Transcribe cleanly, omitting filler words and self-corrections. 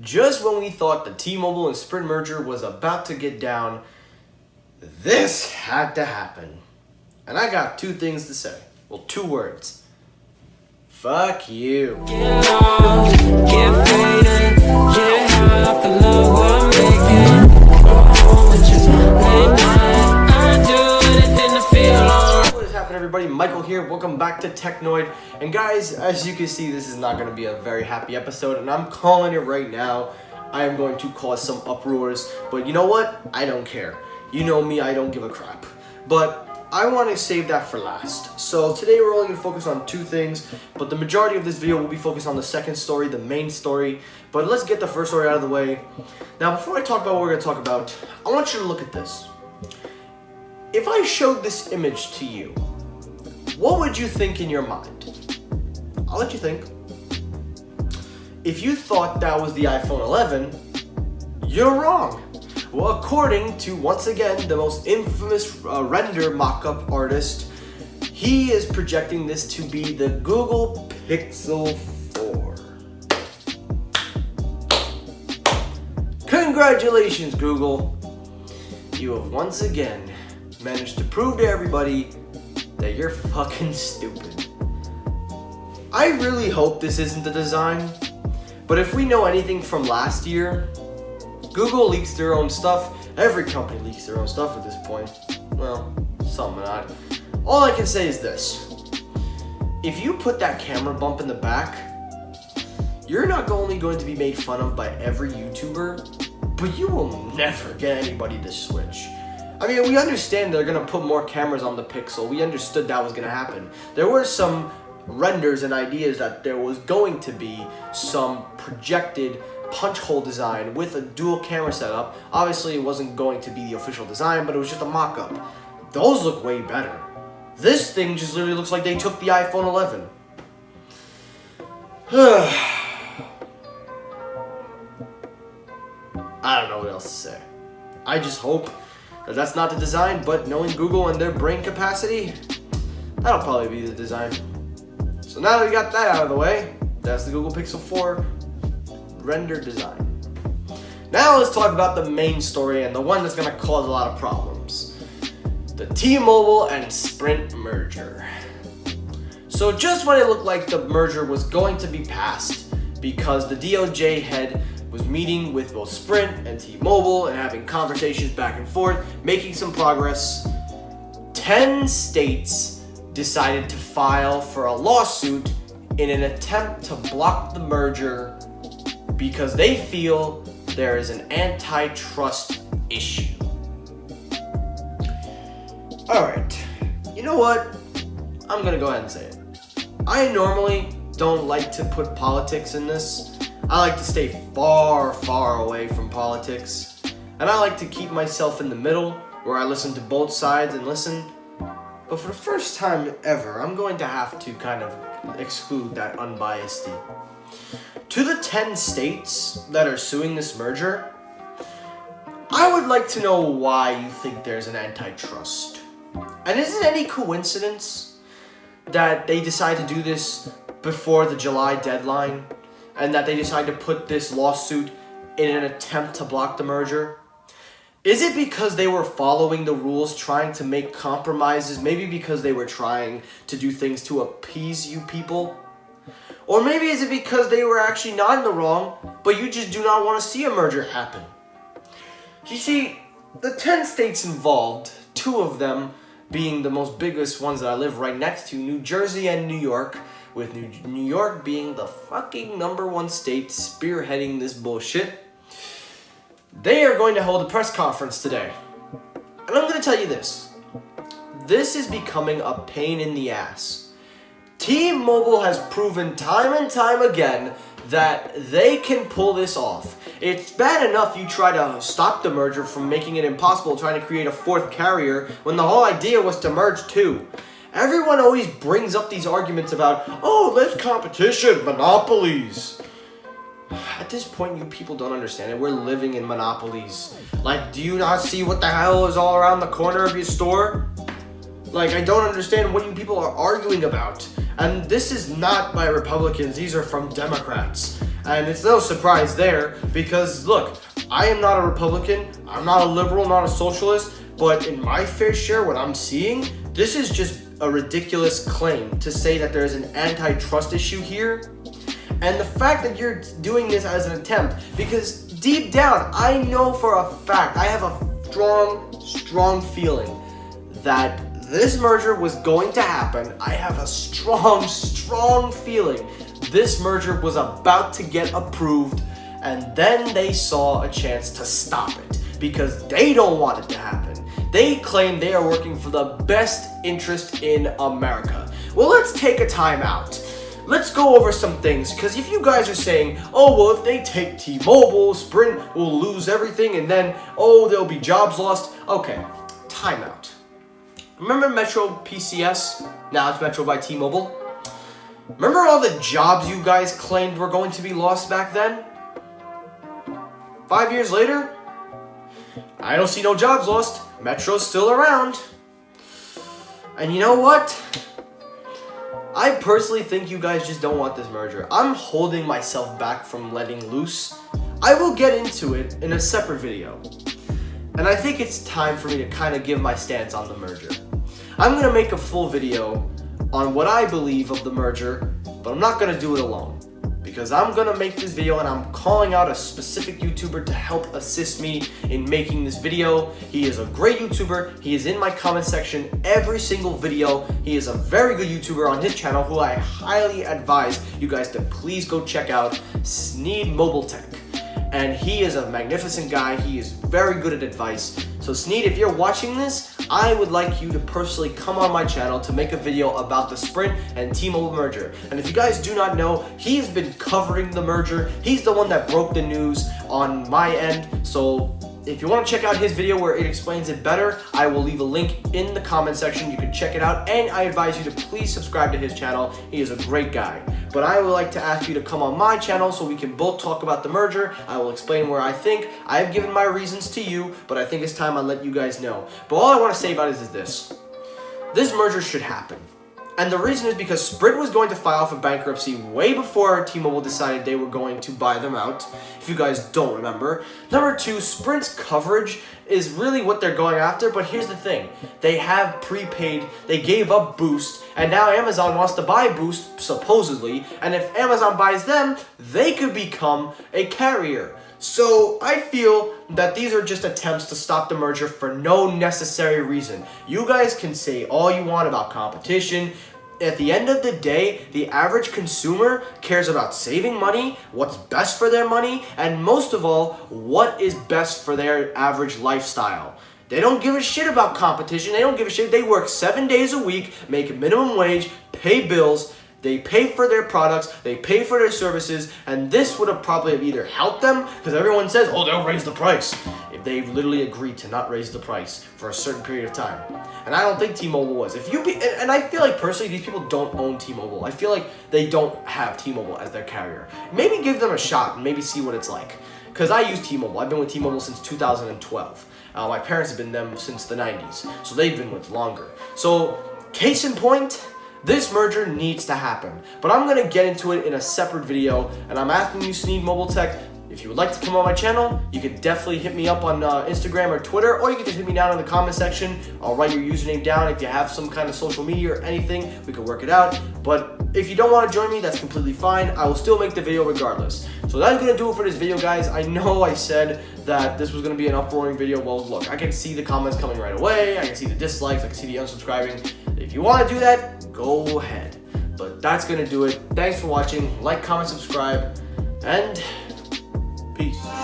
Just when we thought the T-Mobile and Sprint merger was about to get down, this had to happen. And I got two things to say. Well, two words. Fuck you. Get lost, get faded, get high off the love I'm making. Go home and just late night. I do anything to feel alright. What is happening, everybody? Michael here. Welcome back to Technoid. And guys, as you can see, this is not going to be a very happy episode, and I'm calling it right now. I am going to cause some uproars, but you know what? I don't care. You know me, I don't give a crap. But I want to save that for last. So today we're only going to focus on two things, but the majority of this video will be focused on the second story, the main story. But let's get the first story out of the way. Now, before I talk about what we're going to talk about, I want you to look at this. If I showed this image to you, what would you think in your mind? I'll let you think. If you thought that was the iPhone 11, you're wrong. Well, according to, once again, the most infamous render mock-up artist, he is projecting this to be the Google Pixel 4. Congratulations, Google. You have once again managed to prove to everybody that you're fucking stupid. I really hope this isn't the design, but if we know anything from last year, Google leaks their own stuff. Every company leaks their own stuff at this point. Well, some not. All I can say is this. If you put that camera bump in the back, you're not only going to be made fun of by every YouTuber, but you will never get anybody to switch. I mean, we understand they're going to put more cameras on the Pixel. We understood that was going to happen. There were some renders and ideas that there was going to be some projected punch hole design with a dual camera setup. Obviously, it wasn't going to be the official design, but it was just a mock-up. Those look way better. This thing just literally looks like they took the iPhone 11. I don't know what else to say. I just hope that that's not the design, but knowing Google and their brain capacity, that'll probably be the design. So now that we got that out of the way, that's the Google Pixel 4 render design. Now let's talk about the main story and the one that's going to cause a lot of problems. The T-Mobile and Sprint merger. So just when it looked like the merger was going to be passed, because the DOJ head was meeting with both Sprint and T-Mobile and having conversations back and forth, making some progress, 10 states decided to file for a lawsuit in an attempt to block the merger because they feel there is an antitrust issue. Alright, you know what? I'm gonna go ahead and say it. I normally don't like to put politics in this. I like to stay far, far away from politics. And I like to keep myself in the middle, where I listen to both sides and listen. But for the first time ever, I'm going to have to kind of exclude that unbiasedly. To the 10 states that are suing this merger, I would like to know why you think there's an antitrust. And is it any coincidence that they decide to do this before the July deadline and that they decide to put this lawsuit in an attempt to block the merger? Is it because they were following the rules, trying to make compromises, maybe because they were trying to do things to appease you people? Or maybe is it because they were actually not in the wrong, but you just do not want to see a merger happen? You see, the 10 states involved, 2 of them being the most biggest ones that I live right next to, New Jersey and New York, with New York being the fucking #1 state spearheading this bullshit. They are going to hold a press conference today. And I'm going to tell you this. This is becoming a pain in the ass. T-Mobile has proven time and time again that they can pull this off. It's bad enough you try to stop the merger from making it impossible, trying to create a 4th carrier, when the whole idea was to merge 2. Everyone always brings up these arguments about, oh, less competition, monopolies. At this point, you people don't understand it. We're living in monopolies. Like, do you not see what the hell is all around the corner of your store? Like, I don't understand what you people are arguing about. And this is not by Republicans. These are from Democrats. And it's no surprise there because, look, I am not a Republican, I'm not a liberal, not a socialist, but in my fair share, what I'm seeing, this is just a ridiculous claim to say that there's an antitrust issue here. And the fact that you're doing this as an attempt, because deep down, I know for a fact, I have a strong feeling that this merger was going to happen. I have a strong feeling this merger was about to get approved, and then they saw a chance to stop it because they don't want it to happen. They claim they are working for the best interest in America. Well, let's take a time out. Let's go over some things, because if you guys are saying, oh, well, if they take T-Mobile, Sprint will lose everything, and then, oh, there'll be jobs lost. Okay, time out. Remember Metro PCS? Now it's Metro by T-Mobile. Remember all the jobs you guys claimed were going to be lost back then? 5 years later, I don't see no jobs lost. Metro's still around. And you know what? I personally think you guys just don't want this merger. I'm holding myself back from letting loose. I will get into it in a separate video. And I think it's time for me to kind of give my stance on the merger. I'm going to make a full video on what I believe of the merger, but I'm not going to do it alone. Because I'm going to make this video and I'm calling out a specific YouTuber to help assist me in making this video. He is a great YouTuber. He is in my comment section every single video. He is a very good YouTuber on his channel who I highly advise you guys to please go check out, Sneed Mobile Tech. And he is a magnificent guy. He is very good at advice. So Sneed, if you're watching this, I would like you to personally come on my channel to make a video about the Sprint and T-Mobile merger. And if you guys do not know, he has been covering the merger. He's the one that broke the news on my end. So if you want to check out his video where it explains it better, I will leave a link in the comment section. You can check it out, and I advise you to please subscribe to his channel. He is a great guy. But I would like to ask you to come on my channel so we can both talk about the merger. I will explain where I think. I have given my reasons to you, but I think it's time I let you guys know. But all I want to say about it is this. This merger should happen. And the reason is because Sprint was going to file for bankruptcy way before T-Mobile decided they were going to buy them out, if you guys don't remember. Number two, Sprint's coverage is really what they're going after, but here's the thing. They have prepaid, they gave up Boost, and now Amazon wants to buy Boost, supposedly, and if Amazon buys them, they could become a carrier. So I feel that these are just attempts to stop the merger for no necessary reason. You guys can say all you want about competition. At the end of the day, the average consumer cares about saving money, what's best for their money, and most of all, what is best for their average lifestyle. They don't give a shit about competition. They don't give a shit. They work 7 days a week, make minimum wage, pay bills. They pay for their products, they pay for their services, and this would have probably either helped them, because everyone says, oh, they'll raise the price, if they literally agreed to not raise the price for a certain period of time. And I don't think T-Mobile was. And I feel like personally, these people don't own T-Mobile. I feel like they don't have T-Mobile as their carrier. Maybe give them a shot and maybe see what it's like. Because I use T-Mobile. I've been with T-Mobile since 2012. My parents have been them since the 90s, so they've been with longer. So, case in point, this merger needs to happen, but I'm going to get into it in a separate video, and I'm asking you, Sneed Mobile Tech, if you would like to come on my channel, you can definitely hit me up on Instagram or Twitter, or you can just hit me down in the comment section. I'll write your username down. If you have some kind of social media or anything, we can work it out. But if you don't want to join me, that's completely fine. I will still make the video regardless. So that's going to do it for this video, guys. I know I said that this was going to be an uproaring video. Well, look, I can see the comments coming right away. I can see the dislikes. I can see the unsubscribing. If you want to do that, go ahead. But that's going to do it. Thanks for watching. Like, comment, subscribe, and peace.